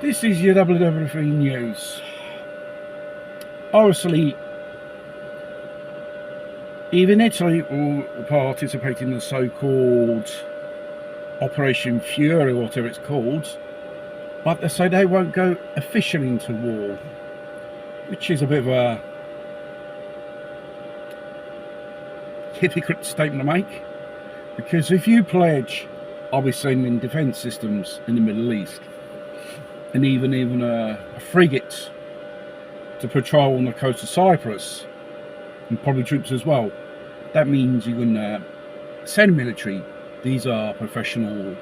This is your WW3 news. Obviously, even Italy will participate in the so-called Operation Fury, whatever it's called, but they say they won't go officially into war, which is a bit of a hypocrite statement to make, because if you pledge, I'll be sending defence systems in the Middle East, and even a frigate to patrol on the coast of Cyprus, and probably troops as well. That means you can send military. These are professional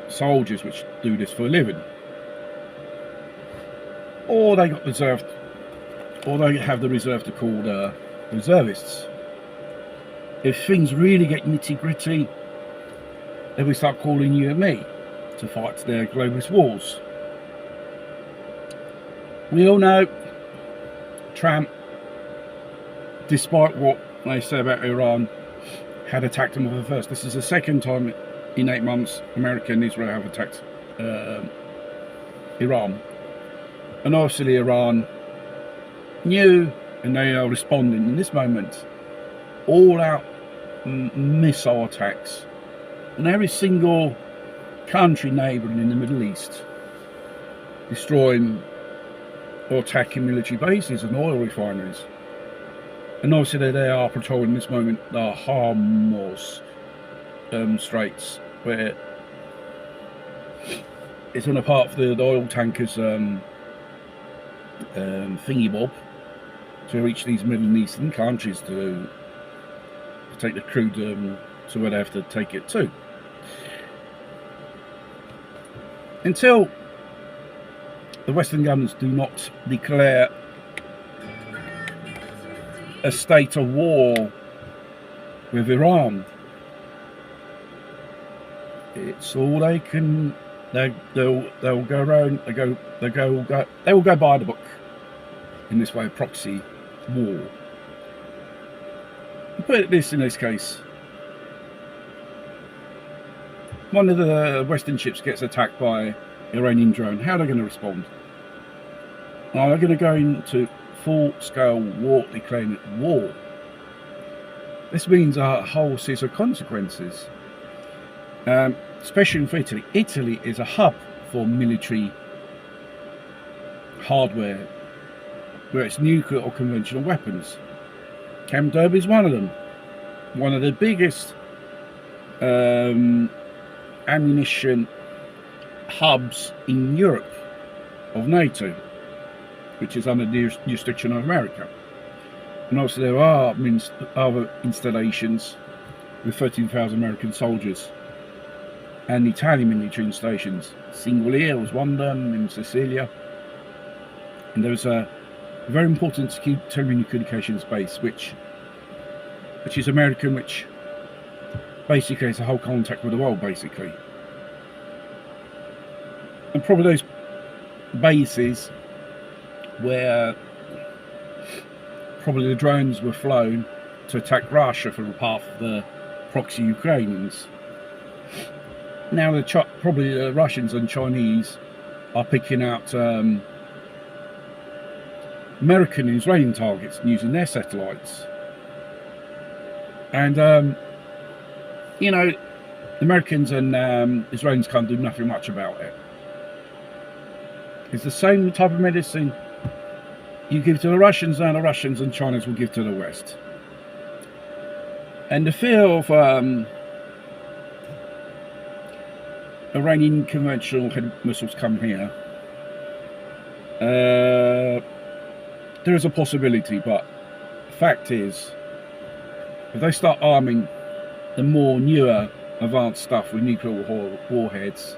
soldiers which do this for a living, or they got reserved, or they have the reserve to call reservists. If things really get nitty gritty, then we start calling you and me to fight their globalist wars. We all know Trump, despite what they say about Iran, had attacked them with the first. This is the second time in 8 months America and Israel have attacked Iran. And obviously Iran knew, and they are responding in this moment, all out missile attacks on every single country neighbouring in the Middle East, destroying or attacking military bases and oil refineries. And obviously they are patrolling this moment the Hormuz Straits, where it's on a part of the oil tankers thingy bob to reach these Middle Eastern countries to take the crude to where they have to take it to. Until the Western governments do not declare a state of war with Iran, it's all they can. They'll go around. They will go by the book in this way of proxy war. Put this in this case: one of the Western ships gets attacked by Iranian drone. How are they going to respond? Are they going to go into full-scale war, declaring war? This means a whole series of consequences, especially for Italy. Italy is a hub for military hardware, where it's nuclear or conventional weapons. Camp David is one of them. One of the biggest ammunition hubs in Europe of NATO, which is under the jurisdiction of America. And also there are other installations with 13,000 American soldiers, and Italian military installations. Singolia was one of them in Sicilia. And there's a very important telecommunications base, which is American, which basically has a whole contact with the world, basically. And probably those bases where probably the drones were flown to attack Russia from part of the proxy Ukrainians. Now probably the Russians and Chinese are picking out American and Israeli targets and using their satellites. And you know, Americans and Israelis can't do nothing much about it. It's the same type of medicine you give to the Russians, and the Russians and Chinese will give to the West. And the fear of Iranian conventional missiles come here, there is a possibility, but the fact is, if they start arming the more newer advanced stuff with nuclear warheads,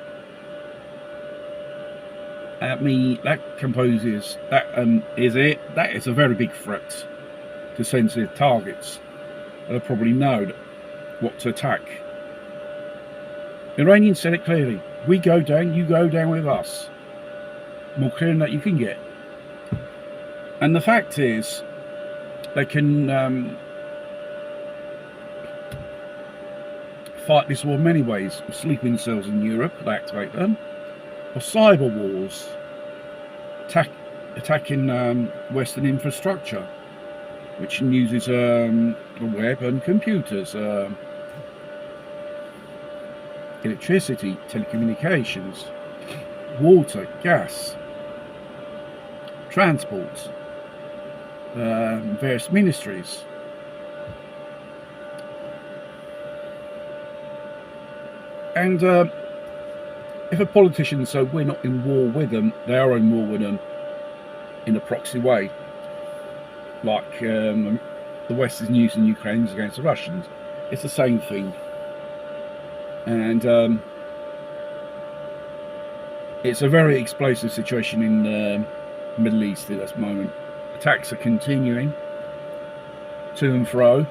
that is a very big threat to sensitive targets. They'll probably know what to attack. Iranians said it clearly: we go down, you go down with us. More clear than that you can get. And the fact is, they can fight this war in many ways. Sleeping cells in Europe, they activate them. or cyber wars, attacking Western infrastructure, which uses the web and computers, electricity, telecommunications, water, gas, transport, various ministries. And if a politician says we're not in war with them, they are in war with them in a proxy way, like the West is using Ukrainians against the Russians. It's the same thing. And it's a very explosive situation in the Middle East at this moment. Attacks are continuing to and fro,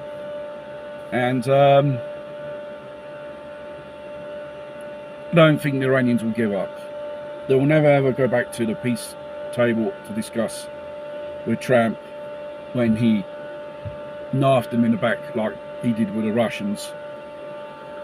and I don't think the Iranians will give up. They will never ever go back to the peace table to discuss with Trump when he knifed them in the back like he did with the Russians.